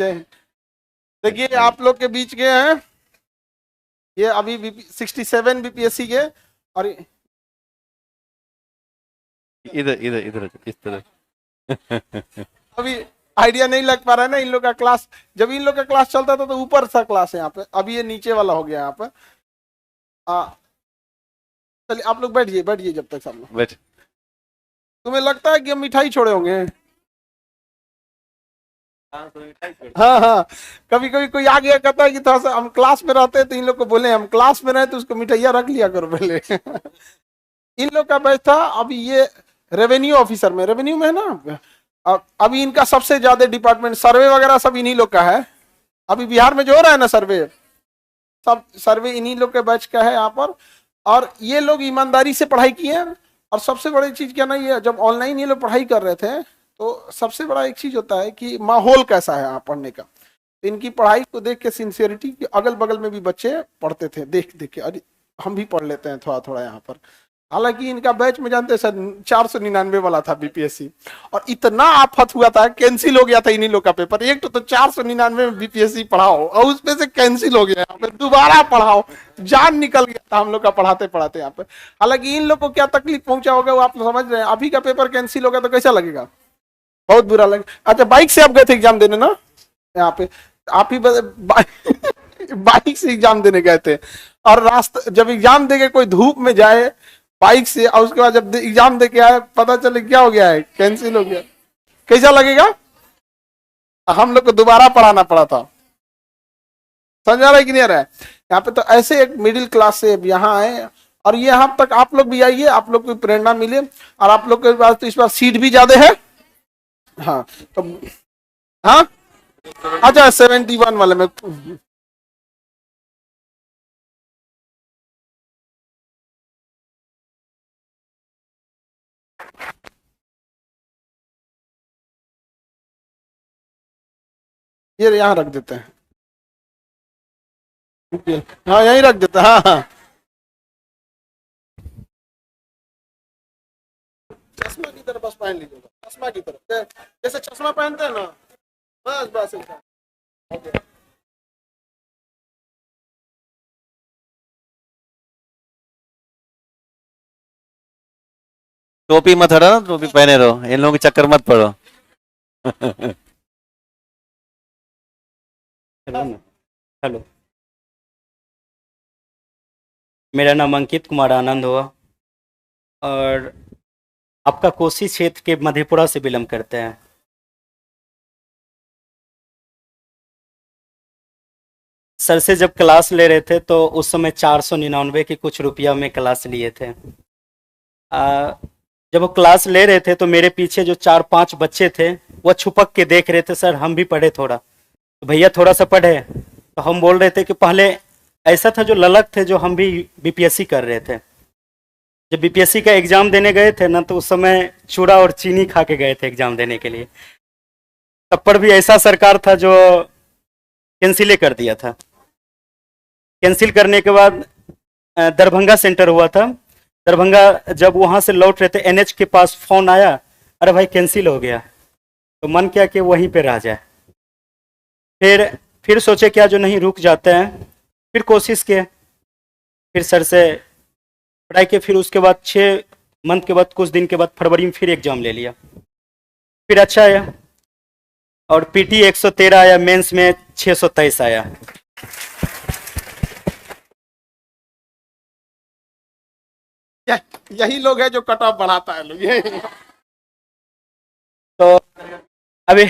देखिए आप लोग के बीच के हैं ये अभी 67 बीपीएससी के, और इधर इधर इधर इस तरह। अभी आइडिया नहीं लग पा रहा है ना इन लोग का क्लास। जब इन लोग का क्लास चलता था तो ऊपर सा क्लास है यहाँ पे, अभी ये नीचे वाला हो गया यहाँ पे। चलिए आप लोग बैठिए बैठिए जब तक सब लोग बैठ। तुम्हें लगता है कि हम मिठाई छोड़े होंगे? हाँ हाँ, कभी कभी कोई आ गया कहता है कि थोड़ा सा हम क्लास में रहते हैं तो इन लोग को बोले हम क्लास में रहे तो उसको मिठाइया रख लिया करो पहले। इन लोग का बैच था अभी ये रेवेन्यू ऑफिसर में, रेवेन्यू में है ना। अभी इनका सबसे ज्यादा डिपार्टमेंट सर्वे वगैरह सब इन्हीं लोग का है। अभी बिहार में जो हो रहा है ना सर्वे, सब सर्वे इन्हीं लोग के बैच का है यहाँ पर। और ये लोग ईमानदारी से पढ़ाई किए हैं। और सबसे बड़ी चीज क्या ना, ये जब ऑनलाइन ये लोग पढ़ाई कर रहे थे तो सबसे बड़ा एक चीज होता है कि माहौल कैसा है यहाँ पढ़ने का। तो इनकी पढ़ाई को देख के सिंसियरिटी, अगल बगल में भी बच्चे पढ़ते थे देख देख के, अरे हम भी पढ़ लेते हैं थोड़ा थोड़ा यहाँ पर। हालांकि इनका बैच में जानते हैं सर 499 वाला था बीपीएससी, और इतना आफत हुआ था कैंसिल हो गया था इन्हीं लोग का पेपर। एक तो 499 में बीपीएससी पढ़ाओ और उसमें से कैंसिल हो गया, यहाँ पे दोबारा पढ़ाओ, जान निकल गया था हम लोग का पढ़ाते पढ़ाते यहाँ पे। हालांकि इन लोग को क्या तकलीफ पहुंचा होगा वो आप समझ रहे हैं। अभी का पेपर कैंसिल हो गया तो कैसा लगेगा? बहुत बुरा लगे। अच्छा बाइक से आप गए थे एग्जाम देने ना यहाँ पे? आप ही बाइक से एग्जाम देने गए थे, और रास्ता जब एग्जाम दे के कोई धूप में जाए बाइक से, और उसके बाद जब एग्जाम दे के आए पता चले क्या हो गया है, कैंसिल हो गया, कैसा लगेगा? हम लोग को दोबारा पढ़ाना पड़ा था। समझ आ रहा है कि नहीं आ रहा है? यहाँ पे तो ऐसे एक मिडिल क्लास से यहाँ आए, और ये यहाँ तक आप लोग भी आइए, आप लोग को प्रेरणा मिले। और आप लोग के पास तो इस बार सीट भी ज्यादा है। हाँ तो हाँ अच्छा 71 वाले में ये यहाँ रख देते हैं। हाँ यहीं रख देते हैं। हाँ हाँ, चश्मा की तरफ बस पहन लीजिएगा, चश्मा की तरफ जैसे चश्मा पहनते हैं ना, बस बस एकदम। टोपी मत हटाना, टोपी पहने रहो, इन लोगों के चक्कर मत पड़ो। हेलो ना। हेलो, मेरा नाम अंकित कुमार आनंद हुआ, और आपका कोसी क्षेत्र के मधेपुरा से बिलोंग करते हैं। सर से जब क्लास ले रहे थे तो उस समय 499 के कुछ रुपया में क्लास लिए थे। जब वो क्लास ले रहे थे तो मेरे पीछे जो 4-5 बच्चे थे वो छुपक के देख रहे थे, सर हम भी पढ़े थोड़ा, तो भैया थोड़ा सा पढ़े। तो हम बोल रहे थे कि पहले ऐसा था जो ललक थे जो हम भी बीपीएससी कर रहे थे। जब बीपीएससी का एग्जाम देने गए थे ना तो उस समय चूड़ा और चीनी खा के गए थे एग्जाम देने के लिए। तब पर भी ऐसा सरकार था जो कैंसिल कर दिया था। कैंसिल करने के बाद दरभंगा सेंटर हुआ था। दरभंगा जब वहाँ से लौट रहे थे एनएच के पास फोन आया, अरे भाई कैंसिल हो गया। तो मन किया कि वहीं पे रह जाए। फिर सोचे क्या जो नहीं रुक जाते हैं, फिर कोशिश किए, फिर सर से पढ़ाई के, फिर उसके बाद 6 मंथ के बाद कुछ दिन के बाद फरवरी में फिर एग्जाम ले लिया, फिर अच्छा आया, और पीटी 113 आया, मेंस में 623 आया। यही लोग है जो कट ऑफ बढ़ाता है लोग। तो अभी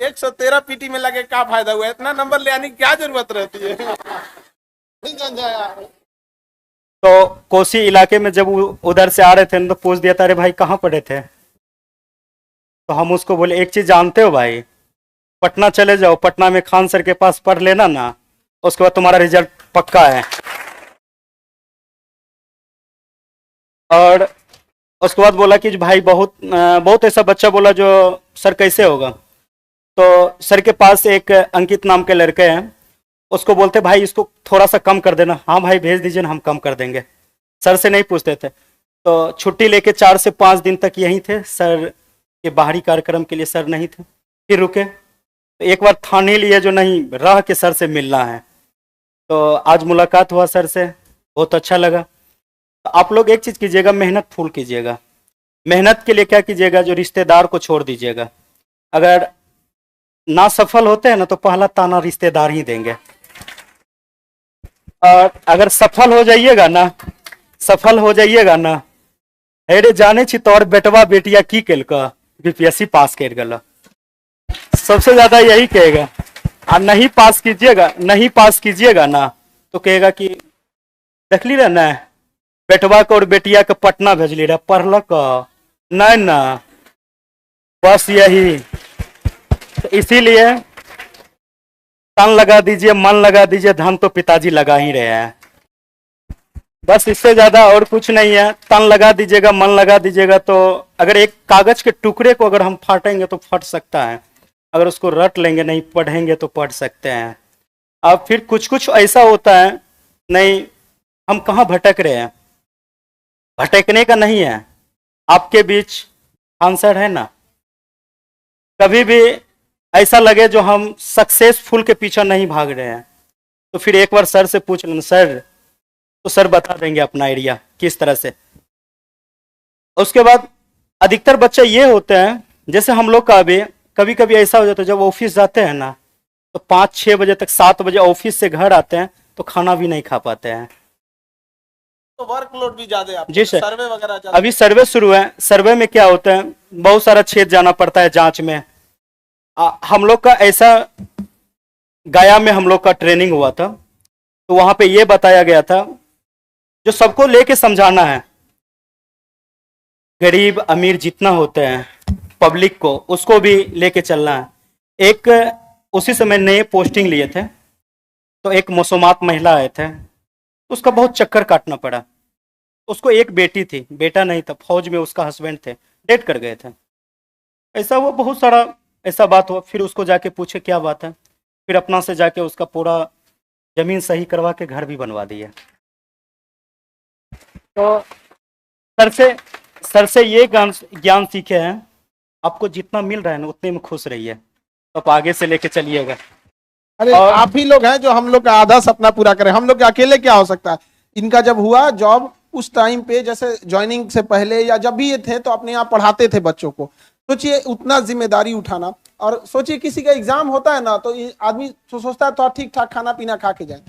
113 पीटी में लगे क्या फायदा हुआ? इतना नंबर ले आने की क्या जरूरत रहती है? नहीं समझा यार। तो कोसी इलाके में जब उधर से आ रहे थे तो पूछ दिया था, अरे भाई कहाँ पढ़े थे? तो हम उसको बोले एक चीज जानते हो भाई, पटना चले जाओ, पटना में खान सर के पास पढ़ लेना ना, उसके बाद तुम्हारा रिजल्ट पक्का है। और उसके बाद बोला कि भाई बहुत ऐसा बच्चा बोला जो सर कैसे होगा। तो सर के पास एक अंकित नाम के लड़के हैं, उसको बोलते भाई इसको थोड़ा सा कम कर देना। हाँ भाई भेज दीजिए ना, हम कम कर देंगे। सर से नहीं पूछते थे। तो छुट्टी लेके 4 से 5 दिन तक यहीं थे। सर के बाहरी कार्यक्रम के लिए सर नहीं थे, फिर रुके। तो एक बार ठान ही लिए जो नहीं रह के सर से मिलना है। तो आज मुलाकात हुआ सर से, बहुत अच्छा लगा। तो आप लोग एक चीज़ कीजिएगा, मेहनत फुल कीजिएगा। मेहनत के लिए क्या कीजिएगा, जो रिश्तेदार को छोड़ दीजिएगा। अगर ना सफल होते हैं ना तो पहला ताना रिश्तेदार ही देंगे, और अगर सफल हो जाइएगा ना, अरे जाने छी तोर बेटवा बेटिया की केलका, बीपीएससी पास कर गला, सबसे ज्यादा यही कहेगा। और नहीं पास कीजिएगा ना तो कहेगा कि देखली रहे ना बेटवा को और बेटिया के पटना भेजली रहे, पढ़लक नहीं ना, बस यही। तो इसीलिए तन लगा दीजिए, मन लगा दीजिए, धन तो पिताजी लगा ही रहे हैं। बस इससे ज्यादा और कुछ नहीं है। तन लगा दीजिएगा, मन लगा दीजिएगा। तो अगर एक कागज के टुकड़े को अगर हम फाटेंगे तो फट सकता है, अगर उसको रट लेंगे, नहीं पढ़ेंगे तो पढ़ सकते हैं। अब फिर कुछ कुछ ऐसा होता है, नहीं हम कहाँ भटक रहे हैं, भटकने का नहीं है। आपके बीच आंसर है ना। कभी भी ऐसा लगे जो हम सक्सेसफुल के पीछे नहीं भाग रहे हैं, तो फिर एक बार सर से पूछ लेना, सर, तो सर बता देंगे अपना एरिया किस तरह से। उसके बाद अधिकतर बच्चे ये होते हैं, जैसे हम लोग का अभी कभी कभी ऐसा हो जाता है, जब ऑफिस जाते हैं ना तो 5-6 बजे तक, 7 बजे ऑफिस से घर आते हैं तो खाना भी नहीं खा पाते हैं। तो वर्कलोड भी ज्यादा है, जी सर। सर्वे वगैरह ज्यादा। अभी सर्वे शुरू है। सर्वे में क्या होता है, बहुत सारा क्षेत्र जाना पड़ता है जांच में। हम लोग का ऐसा, गया में हम लोग का ट्रेनिंग हुआ था, तो वहां पे ये बताया गया था, जो सबको लेके समझाना है, गरीब अमीर जितना होते हैं पब्लिक को, उसको भी लेके चलना है। एक उसी समय नए पोस्टिंग लिए थे, तो एक मौसमात महिला आए थे, उसका बहुत चक्कर काटना पड़ा। उसको एक बेटी थी, बेटा नहीं था, फौज में उसका हस्बैंड थे, डेथ कर गए थे। ऐसा वो बहुत सारा ऐसा बात हुआ। फिर उसको जाके पूछे क्या बात है, फिर अपना से जाके उसका पूरा जमीन सही करवा के घर भी बनवा दिया। तो सर से ये ज्ञान सीखे हैं, आपको जितना मिल रहा है ना उतने में खुश रहिए, तो आप आगे से लेके चलिएगा। अरे आप ही लोग हैं जो हम लोग का आधा सपना पूरा करें। हम लोग के अकेले क्या हो सकता है। इनका जब हुआ जॉब, उस टाइम पे जैसे ज्वाइनिंग से पहले या जब भी ये थे तो अपने यहाँ पढ़ाते थे बच्चों को। सोचिए उतना जिम्मेदारी उठाना, और सोचिए किसी का एग्जाम होता है ना तो आदमी सोचता है तो ठीक ठाक खाना पीना खा के जाए।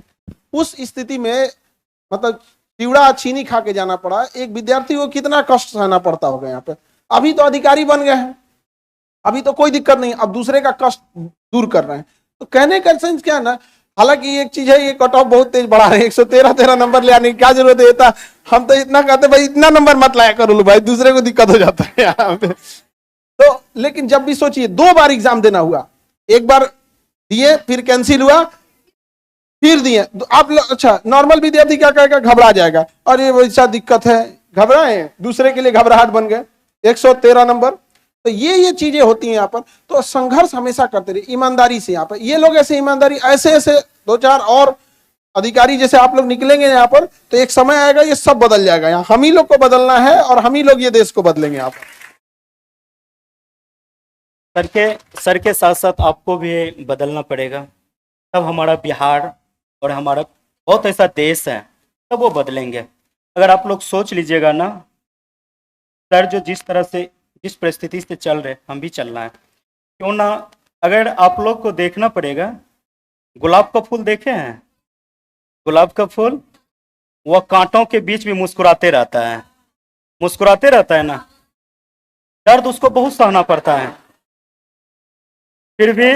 उस स्थिति में मतलब चिवड़ा चीनी खा के जाना पड़ा। एक विद्यार्थी को कितना कष्ट सहना पड़ता होगा यहाँ पे। अभी तो अधिकारी बन गए हैं, अभी तो कोई दिक्कत नहीं, अब दूसरे का कष्ट दूर कर रहे हैं। तो कहने का सेंस क्या है ना, हालांकि एक चीज है, ये कट ऑफ बहुत तेज बढ़ा रहे हैं, 113 नंबर ले आने की क्या जरूरत है। था हम तो इतना कहते भाई इतना नंबर मत लाया करो भाई, दूसरे को दिक्कत हो जाता है यहाँ पे। तो लेकिन जब भी सोचिए 2 बार एग्जाम देना हुआ, एक बार दिए फिर कैंसिल हुआ, फिर दिए। तो आप अच्छा नॉर्मल विद्यार्थी क्या कहेगा, घबरा जाएगा, और ये वैसा दिक्कत है, घबराए, दूसरे के लिए घबराहट बन गए। 113 नंबर, तो ये चीजें होती हैं यहाँ पर। तो संघर्ष हमेशा करते रहिए ईमानदारी से। यहाँ पर ये लोग ऐसे ईमानदारी, ऐसे 2-4 और अधिकारी जैसे आप लोग निकलेंगे यहाँ पर, तो एक समय आएगा ये सब बदल जाएगा। यहाँ हम ही लोग को बदलना है, और हम ही लोग ये देश को बदलेंगे। यहाँ पर सर के साथ साथ आपको भी बदलना पड़ेगा, तब हमारा बिहार और हमारा बहुत ऐसा देश है, तब वो बदलेंगे। अगर आप लोग सोच लीजिएगा ना, सर जो जिस तरह से, जिस परिस्थिति से चल रहे, हम भी चलना है, क्यों ना। अगर आप लोग को देखना पड़ेगा, गुलाब का फूल देखे हैं, गुलाब का फूल वह कांटों के बीच भी मुस्कुराते रहता है ना। दर्द उसको बहुत सहना पड़ता है, फिर भी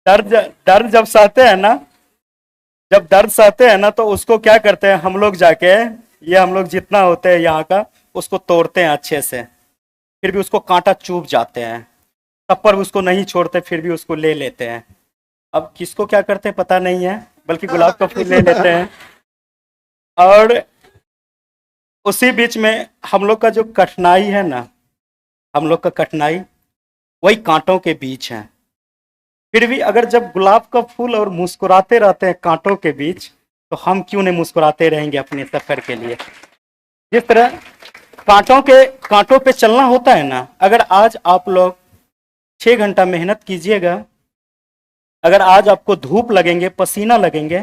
दर्द जब सहते हैं ना, जब दर्द सहते हैं ना, तो उसको क्या करते हैं हम लोग जाके, ये हम लोग जितना होते हैं यहाँ का, उसको तोड़ते हैं अच्छे से, फिर भी उसको कांटा चुभ जाते हैं, तब पर उसको नहीं छोड़ते, फिर भी उसको ले लेते हैं। अब किसको क्या करते हैं पता नहीं है, बल्कि गुलाब का फूल ले लेते हैं। और उसी बीच में हम लोग का जो कठिनाई है ना, हम लोग का कठिनाई वही कांटों के बीच है। फिर भी अगर जब गुलाब का फूल और मुस्कुराते रहते हैं कांटों के बीच, तो हम क्यों नहीं मुस्कुराते रहेंगे अपने सफर के लिए। जिस तरह कांटों पे चलना होता है ना, अगर आज आप लोग 6 घंटा मेहनत कीजिएगा, अगर आज आपको धूप लगेंगे, पसीना लगेंगे,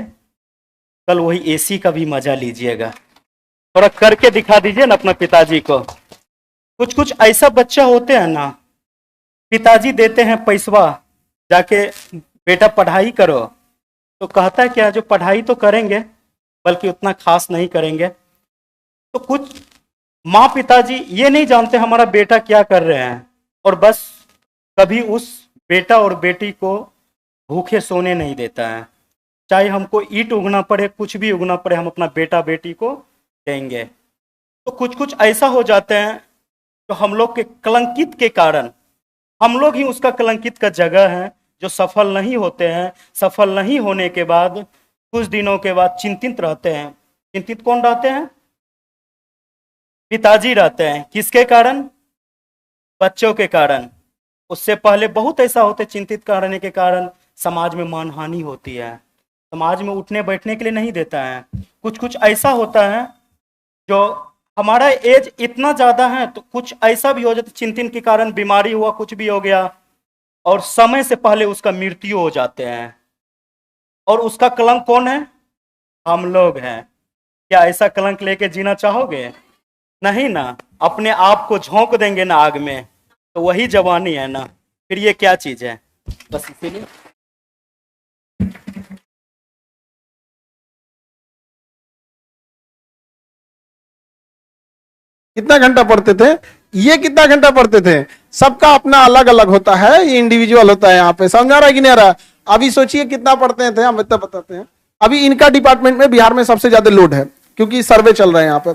कल वही एसी का भी मजा लीजिएगा। थोड़ा करके दिखा दीजिए ना अपना पिताजी को। कुछ कुछ ऐसा बच्चा होते हैं ना, पिताजी देते हैं पैसवा, जाके बेटा पढ़ाई करो, तो कहता है क्या, जो पढ़ाई तो करेंगे बल्कि उतना खास नहीं करेंगे। तो कुछ माँ पिताजी ये नहीं जानते हमारा बेटा क्या कर रहे हैं, और बस कभी उस बेटा और बेटी को भूखे सोने नहीं देता है। चाहे हमको ईंट उगना पड़े, कुछ भी उगना पड़े, हम अपना बेटा बेटी को देंगे। तो कुछ कुछ ऐसा हो जाते हैं तो हम लोग के कलंकित के कारण, हम लोग ही उसका कलंकित का जगह है, जो सफल नहीं होते हैं। सफल नहीं होने के बाद कुछ दिनों के बाद चिंतित रहते हैं। चिंतित कौन रहते हैं? पिताजी रहते हैं। किसके कारण? बच्चों के कारण। उससे पहले बहुत ऐसा होते चिंतित करने के कारण समाज में मानहानि होती है, समाज में उठने बैठने के लिए नहीं देता है। कुछ कुछ ऐसा होता है जो हमारा एज इतना ज्यादा है, तो कुछ ऐसा भी हो जाता, चिंतन के कारण बीमारी हुआ, कुछ भी हो गया, और समय से पहले उसका मृत्यु हो जाते हैं। और उसका कलंक कौन है? हम लोग हैं। क्या ऐसा कलंक लेके जीना चाहोगे? नहीं ना। अपने आप को झोंक देंगे ना आग में, तो वही जवानी है ना। फिर ये क्या चीज है? बस इसीलिए कितना घंटा पढ़ते थे? ये कितना घंटा पढ़ते थे? सबका अपना अलग अलग होता है, ये इंडिविजुअल होता है। यहाँ पे समझा रहा है कि नहीं आ रहा? अभी सोचिए कितना पढ़ते थे, हम इतना बताते हैं। अभी इनका डिपार्टमेंट में बिहार में सबसे ज्यादा लोड है, क्योंकि सर्वे चल रहे हैं यहाँ पे।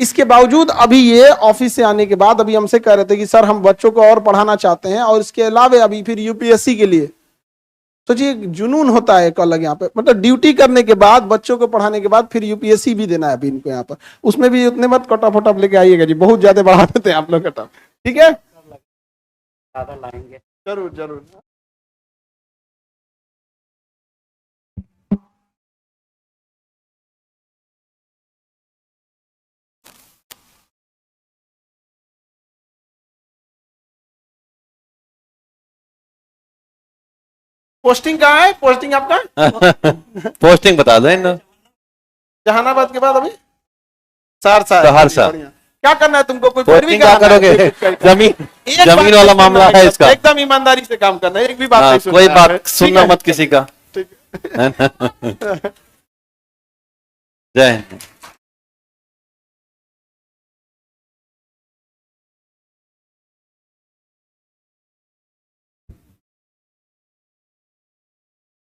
इसके बावजूद अभी ये ऑफिस से आने के बाद अभी हमसे कह रहे थे कि सर हम बच्चों को और पढ़ाना चाहते हैं, और इसके अलावा अभी फिर यूपीएससी के लिए। सोचिए जुनून होता है एक अलग यहाँ पे, मतलब ड्यूटी करने के बाद, बच्चों को पढ़ाने के बाद फिर यूपीएससी भी देना है अभी इनको यहाँ पर। उसमें भी उतने मत कटऑफ वटऑफ लेके आइएगा जी, बहुत ज्यादा बढ़ा देते हैं आप लोग कटऑफ। ठीक है, ज्यादा लाएंगे। जरूर जरूर। पोस्टिंग कहाँ है? पोस्टिंग आपका पोस्टिंग बता दो इन। जहानाबाद के बाद अभी सहरसा है। सहरसा। बढ़िया। क्या करना है तुमको? कोई पोस्टिंग क्या करोगे? जमीन, एक जमीन बात वाला नहीं मामला सुनना है इसका। एकदम ईमानदारी से काम करना है, एक भी बात हाँ, नहीं सुनना कोई है। बात ठीक सुनना है? मत किसी का। ठीक है ना? जय हिंद।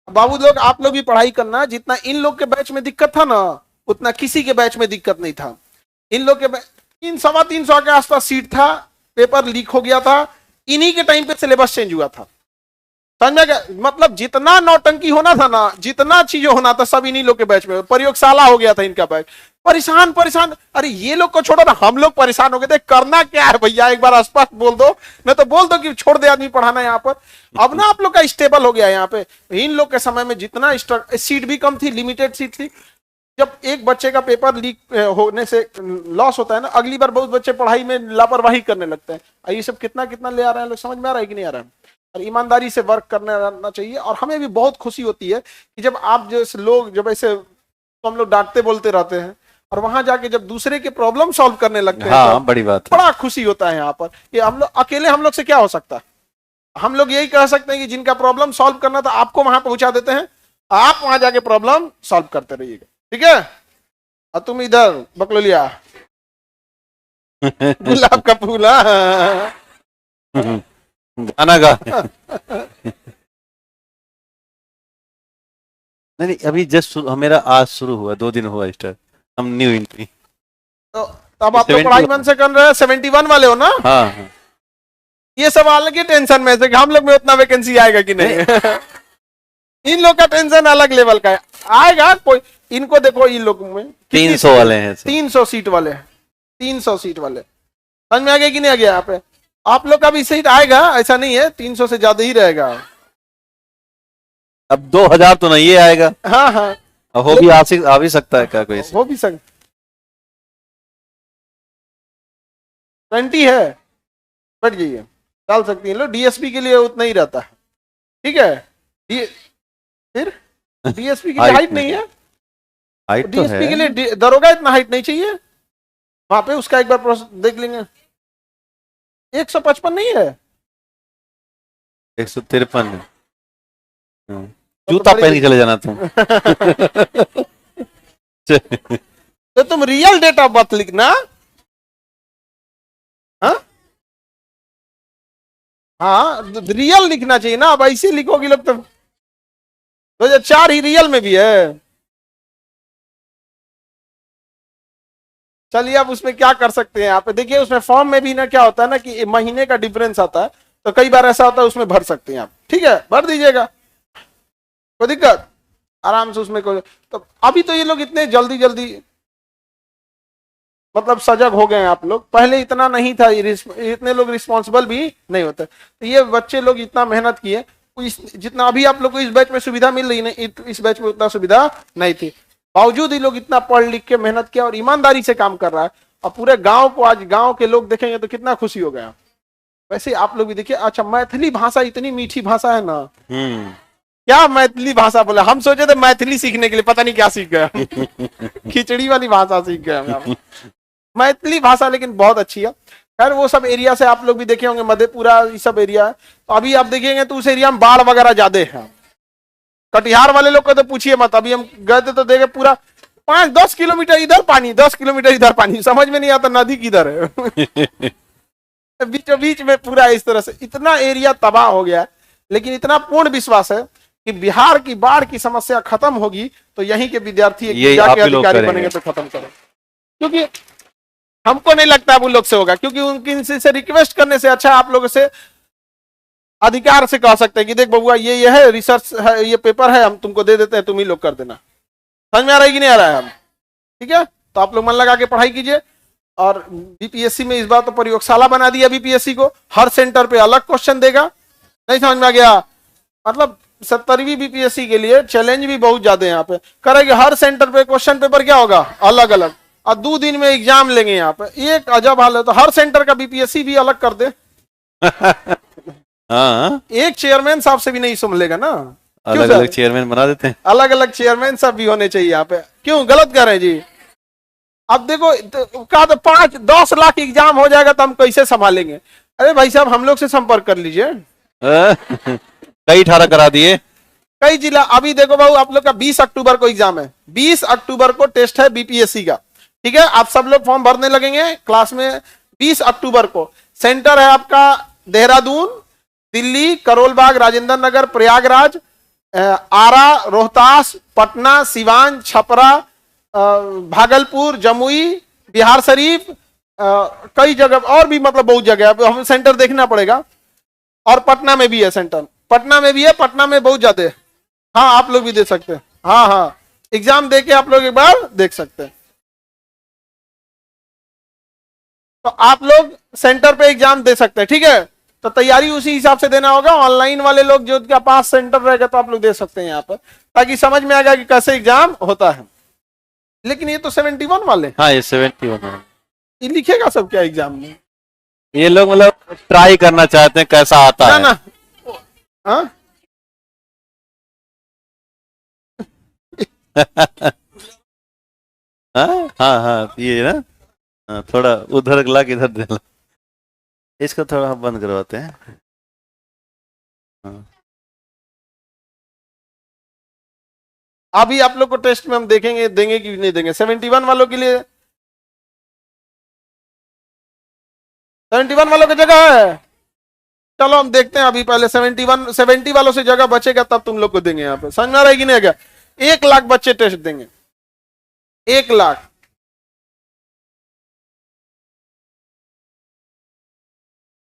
बाबू लोग, आप लोग भी पढ़ाई करना। जितना इन लोग के बैच में दिक्कत था ना, उतना किसी के बैच में दिक्कत नहीं था। इन लोग के 300 के आसपास सीट था, पेपर लीक हो गया था, इन्हीं के टाइम पे सिलेबस चेंज हुआ था। समझ गया? मतलब जितना नौटंकी होना था ना, जितना चीजें होना था, सब इन्हीं लोग के बैच में। प्रयोगशाला हो गया था इनका बैच। परेशान परेशान, अरे ये लोग को छोड़ो ना, हम लोग परेशान हो गए थे। करना क्या है भैया, एक बार स्पष्ट बोल दो, मैं तो बोल दो कि छोड़ दे आदमी पढ़ाना यहाँ पर। अब ना आप लोग का स्टेबल हो गया यहाँ पे। इन लोग के समय में जितना सीट भी कम थी, लिमिटेड सीट थी। जब एक बच्चे का पेपर लीक होने से लॉस होता है ना, अगली बार बहुत बच्चे पढ़ाई में लापरवाही करने लगते हैं। ये सब कितना कितना ले आ रहे हैं लोग, समझ में आ रहा है कि नहीं आ रहा है? और ईमानदारी से वर्क करना चाहिए। और हमें भी बहुत खुशी होती है कि जब आप जैसे लोग, जब ऐसे तो हम लोग डांटते बोलते रहते हैं, और वहां जाके जब दूसरे के प्रॉब्लम सॉल्व करने लगते हैं, हाँ, तो बड़ी बात है। बड़ा खुशी होता है यहाँ पर। कि हम लोग अकेले, हम लोग से क्या हो सकता है? हम लोग यही कह सकते हैं कि जिनका प्रॉब्लम सॉल्व करना था, आपको वहां पहुंचा देते हैं, आप वहां जाके प्रॉब्लम सॉल्व करते रहिएगा। ठीक है? और तुम इधर बकलोलिया गुलाब का फूल। गाना गा। नहीं, अभी जस्ट मेरा आज शुरू हुआ, 2 दिन हुआ स्टार्ट। हम न्यू एंट्री। तो अब आप तो पढ़ाई मन से कर रहे हैं। 71 वाले हो ना? हाँ हाँ। ये सवाल की टेंशन में से कि हम लोग में उतना वैकेंसी आएगा कि नहीं। इन लोग का टेंशन अलग लेवल का है। आएगा कोई। इनको देखो, इन लोगों में 300 वाले हैं। 300 सीट वाले हैं। 300 सीट वाले। समझ में आ गया कि नहीं आ गया? यहाँ पे आप लोग का भी सीट आएगा, ऐसा नहीं है, 300 से ज्यादा ही रहेगा। अब 2000 तो नहीं आएगा। हाँ हाँ, अब हो भी आ भी सकता है क्या कोई? हो भी सकता। 20 है, बढ़ जाइए, डाल सकती हैं लोग। डीएसपी के लिए उतना ही रहता है। ठीक है? ये फिर डीएसपी की हाइट नहीं है, हाइट तो डीएसपी के है। लिए दरोगा इतना हाइट नहीं चाहिए। वहां पे उसका एक बार प्रोसेस देख लेंगे। 155 नहीं है, 153। तो जूता बड़ी पहन के चले जाना तुम। तो तुम रियल डेट ऑफ बर्थ लिखना। हाँ हाँ, रियल लिखना चाहिए ना। अब ऐसे लिखोगी लोग तो 2004 ही रियल में भी है। चलिए अब उसमें क्या कर सकते हैं यहाँ पे देखिए, उसमें फॉर्म में भी ना क्या होता है ना कि महीने का डिफरेंस आता है, तो कई बार ऐसा होता है उसमें भर सकते हैं आप। ठीक है, भर दीजिएगा, कोई दिक्कत, आराम से उसमें कोई। तो अभी तो ये लोग इतने जल्दी जल्दी मतलब सजग हो गए हैं आप लोग, पहले इतना नहीं था, इतने लोग रिस्पॉन्सिबल भी नहीं होते। तो ये बच्चे लोग इतना मेहनत किए, जितना अभी आप लोग को इस बैच में सुविधा मिल रही नहीं, इस बैच में उतना सुविधा नहीं थी, बावजूद ही लोग इतना पढ़ लिख के मेहनत किया और ईमानदारी से काम कर रहा है। और पूरे गांव को आज गांव के लोग देखेंगे तो कितना खुशी हो गया। वैसे आप लोग भी देखिए, अच्छा मैथिली भाषा इतनी मीठी भाषा है ना, क्या मैथिली भाषा बोला, हम सोचे थे मैथिली सीखने के लिए, पता नहीं क्या सीख गया। खिचड़ी वाली भाषा सीख गया। मैथिली भाषा लेकिन बहुत अच्छी है। खैर वो सब एरिया से आप लोग भी देखे होंगे, मधेपुरा ये सब एरिया है, तो अभी आप देखेंगे तो उस एरिया में बाढ़ वगैरह ज्यादा है। कटिहार वाले लोग को तो पूछिए मत, अभी हम गए थे तो देखे पूरा 5-10 किलोमीटर इधर पानी, 10 किलोमीटर इधर पानी, समझ में नहीं आता नदी किधर है। बीचों बीच में पूरा इस तरह से इतना एरिया तबाह हो गया। लेकिन इतना पूर्ण विश्वास है कि बिहार की बाढ़ की समस्या खत्म होगी तो यहीं के विद्यार्थी जाके अधिकारी बनेंगे तो खत्म करें। क्योंकि हमको नहीं लगता अब उन लोग से होगा, क्योंकि उनकी से रिक्वेस्ट करने से अच्छा आप लोगों से अधिकार से कह सकते हैं कि देख बबुआ ये है रिसर्च है, ये पेपर है, हम तुमको दे देते हैं, तुम ही लोग कर देना। समझ में आ रहा है कि नहीं आ रहा है? हम ठीक है, तो आप लोग मन लगा के पढ़ाई कीजिए। और बीपीएससी में इस बार तो प्रयोगशाला बना दिया बीपीएससी को, हर सेंटर पे अलग क्वेश्चन देगा। नहीं समझ में आ गया? मतलब 70वीं बीपीएससी के लिए चैलेंज भी बहुत ज्यादा है यहाँ पे। करेंगे हर सेंटर पे क्वेश्चन पेपर क्या होगा अलग अलग, और 2 दिन में एग्जाम लेंगे यहाँ पे। एक अजब हाल है, तो हर सेंटर का बीपीएससी भी अलग कर दे। हाँ, एक चेयरमैन साहब से भी नहीं संभलेगा ना, अलग अलग चेयरमैन बना देते हैं। अलग अलग चेयरमैन साहब भी होने चाहिए यहाँ पे। क्यों गलत कर रहे हैं जी? अब देखो कहा तो 5-10 लाख एग्जाम हो जाएगा तो हम कैसे संभालेंगे? अरे भाई साहब हम लोग से संपर्क कर लीजिए। कई 18 करा दिए, कई जिला। अभी देखो बाबू आप लोग का 20 अक्टूबर को एग्जाम है, 20 अक्टूबर को टेस्ट है बीपीएससी का। ठीक है, आप सब लोग फॉर्म भरने लगेंगे क्लास में। 20 अक्टूबर को सेंटर है आपका देहरादून, दिल्ली, करोलबाग, राजेंद्र नगर, प्रयागराज, आरा, रोहतास, पटना, सिवान, छपरा, भागलपुर, जमुई, बिहार शरीफ, कई जगह और भी, मतलब बहुत जगह हमें सेंटर देखना पड़ेगा। और पटना में भी है सेंटर, पटना में भी है, पटना में बहुत ज्यादा है। हाँ आप लोग भी दे सकते हैं, हाँ हाँ एग्जाम दे के आप लोग एक बार देख सकते हैं। तो आप लोग सेंटर पे एग्जाम दे सकते हैं। ठीक है, तो तैयारी उसी हिसाब से देना होगा। ऑनलाइन वाले लोग जो उनका पास सेंटर रहेगा तो आप लोग दे सकते हैं यहाँ पर, ताकि समझ में आ जाए कि कैसे एग्जाम होता है। लेकिन ये तो 71 वाले, हाँ ये 71 है। ये लिखेगा सब क्या एग्जाम में? ये लोग मतलब ट्राई करना चाहते हैं कैसा आता ना है। ना हाँ हाँ हाँ हाँ, ये ना, हाँ, थोड़ा उधर ला के इधर देना, इसको थोड़ा हम बंद करवाते हैं। हाँ। अभी आप लोग को टेस्ट में हम देखेंगे देंगे कि नहीं देंगे। 71 वालों के लिए 71 वालों की जगह है। चलो हम देखते हैं अभी, पहले 70 वालों से जगह बचेगा तब तुम लोग को देंगे। यहाँ पे समझ में आ रहा है कि नहीं? क्या 1 लाख बच्चे टेस्ट देंगे? 1 लाख।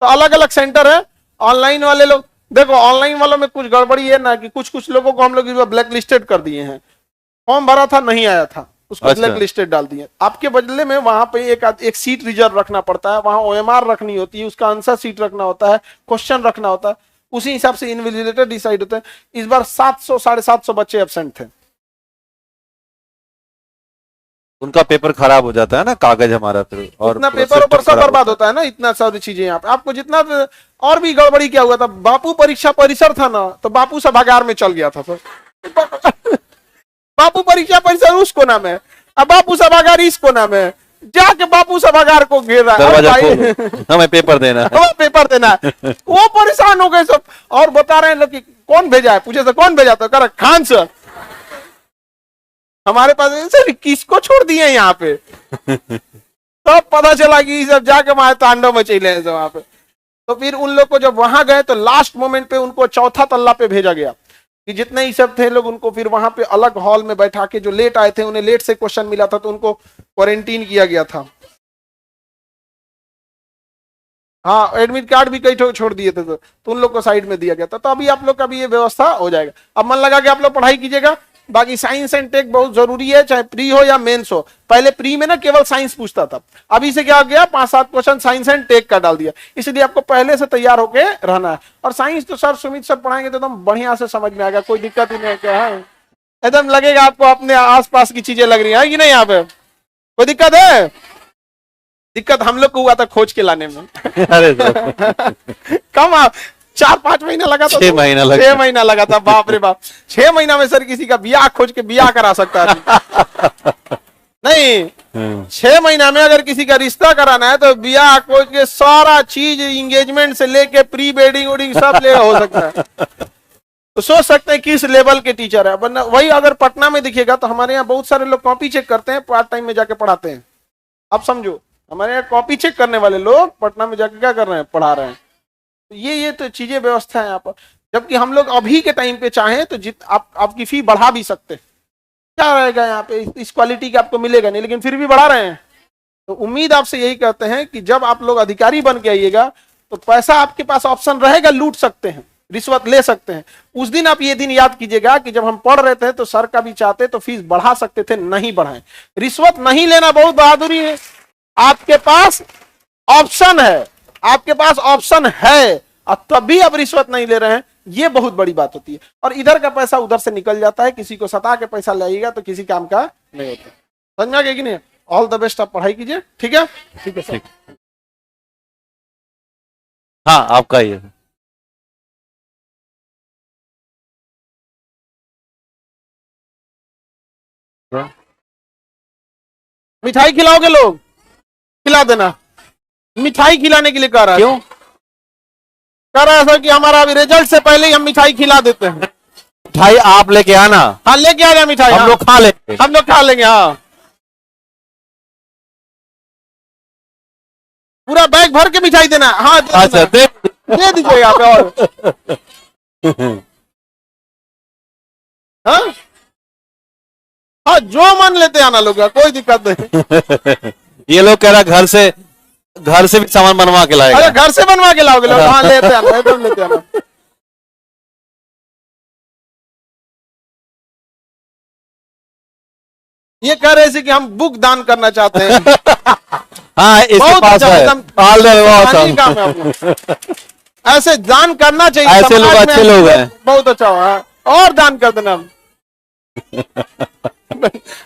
तो अलग अलग सेंटर है। ऑनलाइन वाले लोग देखो, ऑनलाइन वालों में कुछ गड़बड़ी है ना कि कुछ लोगों को हम लोग ब्लैक लिस्टेड कर दिए हैं। फॉर्म भरा था नहीं आया था, उसको अच्छा। ब्लैक लिस्टेड डाल दिए। आपके बदले में वहां पे एक सीट रिजर्व रखना पड़ता है, वहां ओएमआर रखनी होती है, उसका आंसर सीट रखना होता है, क्वेश्चन रखना होता है, उसी हिसाब से इन्विजिलेटर डिसाइड होता है। इस बार 700 750 बच्चे एब्सेंट थे। उनका पेपर खराब हो जाता है ना, कागज हमारा फिर, और इतना पूरा पेपर ऊपर system सब खराब बर्बाद होता है ना, इतना सारी चीजें यहाँ पे आपको जितना। और भी गड़बड़ी क्या हुआ था, बापू परीक्षा परिसर था ना, तो बापू सभागार में चल गया था सर। बापू परीक्षा परिसर उस कोना में, अब बापू सभागार इस कोना में, जाके बापू सभागार को घेर रहा है। दरवाजा अरे भाई, खोलो, हमें पेपर देना है। हमें पेपर देना है। वो परेशान हो गए सब, और बता रहे हैं लोग कि कौन भेजा है, पूछे तो कौन भेजा, तो कह खान सर हमारे पास। सर किसको छोड़ दिए यहाँ पे? तब पता चला कि ये सब जाके वहां तांडव में चले हैं वहां पे। तो फिर उन लोग को जब वहां गए तो लास्ट मोमेंट पे उनको चौथा तल्ला पे भेजा गया, कि जितने ही सब थे लोग उनको फिर वहां पे अलग हॉल में बैठा के, जो लेट आए थे उन्हें लेट से क्वेश्चन मिला था तो उनको क्वारंटीन किया गया था। हाँ, एडमिट कार्ड भी कई छोड़ दिए थे तो उन लोग को साइड में दिया गया था। तो अभी आप लोग का भी ये व्यवस्था हो जाएगा। अब मन लगा कि आप लोग पढ़ाई कीजिएगा। बाकी साइंस एंड टेक बहुत जरूरी है, चाहे प्री हो या मेंस हो। पहले प्री में ना केवल साइंस पूछता था, अभी से क्या हो गया, 5-7 क्वेश्चन साइंस एंड टेक का डाल दिया। इसलिए आपको पहले से तैयार होके रहना है। और साइंस तो सर सुमित सर पढ़ाएंगे तो एकदम बढ़िया से समझ में आएगा, कोई दिक्कत ही नहीं है। क्या है, एकदम लगेगा आपको अपने आसपास की चीजें लग रही है कि नहीं। यहाँ पे कोई दिक्कत है? दिक्कत हम लोग को हुआ था खोज के लाने में। अरे कम आप 4-5 महीना लगा था, 6 महीना लगा, 6 महीना लगा था। बाप रे बाप, 6 महीना में सर किसी का ब्याह खोज के ब्याह करा सकता है नहीं। 6 महीना में अगर किसी का रिश्ता कराना है तो ब्याह खोज के सारा चीज, इंगेजमेंट से लेके प्री वेडिंग वेडिंग सब ले हो सकता है। तो सोच सकते हैं किस लेवल के टीचर है। वरना वही अगर पटना में दिखेगा तो हमारे यहाँ बहुत सारे लोग कॉपी चेक करते हैं, पार्ट टाइम में जाके पढ़ाते हैं। अब समझो, हमारे यहाँ कॉपी चेक करने वाले लोग पटना में जाके क्या कर रहे हैं, पढ़ा रहे हैं। तो ये तो चीजें व्यवस्था है यहाँ पर। जबकि हम लोग अभी के टाइम पे चाहें तो आपकी फी बढ़ा भी सकते हैं। क्या रहेगा यहाँ पे, इस क्वालिटी का आपको मिलेगा नहीं, लेकिन फिर भी बढ़ा रहे हैं। तो उम्मीद आपसे यही करते हैं कि जब आप लोग अधिकारी बन के आइएगा तो पैसा आपके पास ऑप्शन रहेगा, लूट सकते हैं, रिश्वत ले सकते हैं। उस दिन आप ये दिन याद कीजिएगा कि जब हम पढ़ रहे थे तो सर का भी चाहते तो फीस बढ़ा सकते थे, नहीं बढ़ाएं। रिश्वत नहीं लेना बहुत बहादुरी है। आपके पास ऑप्शन है, आपके पास ऑप्शन है और तब भी आप रिश्वत नहीं ले रहे हैं, ये बहुत बड़ी बात होती है। और इधर का पैसा उधर से निकल जाता है, किसी को सता के पैसा लाइएगा तो किसी काम का नहीं होता। समझ में आ गया कि नहीं? ऑल द बेस्ट, आप पढ़ाई कीजिए। ठीक है, ठीक है सर। हाँ, आपका ही है। मिठाई खिलाओगे लोग? खिला देना। मिठाई खिलाने के लिए कह रहा है। क्यों कह रहा है सर कि हमारा अभी रिजल्ट से पहले ही हम मिठाई खिला देते हैं। मिठाई आप लेके आना, हाँ लेके आ जाए मिठाई, हम लोग खा लेंगे। हम लोग खा लेंगे। हाँ, पूरा बैग भर के मिठाई देना। हाँ अच्छा, दे दीजिएगा आप। और हाँ हाँ, जो मन लेते आना लोग, कोई दिक्कत नहीं। ये लोग कह रहा घर से भी सामान बनवा के लाएगा। अरे घर से बनवा के लाओगे लोग? हाँ, लेते आना, एकदम लेते आना। ये कह रहे थे कि हम बुक दान करना चाहते हैं। हाँ, इसके बहुत पास अच्छा, है। एकदम All the way, सामान्य awesome। काम है अपना। ऐसे दान करना चाहिए। ऐसे लोग समाज में अच्छे लोग हैं। बहुत अच्छा हुआ। और दान कर देना।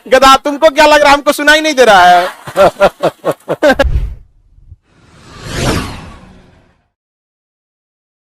गधा, तुमको क्या लग रहा है, हमको सुनाई नहीं दे रहा है?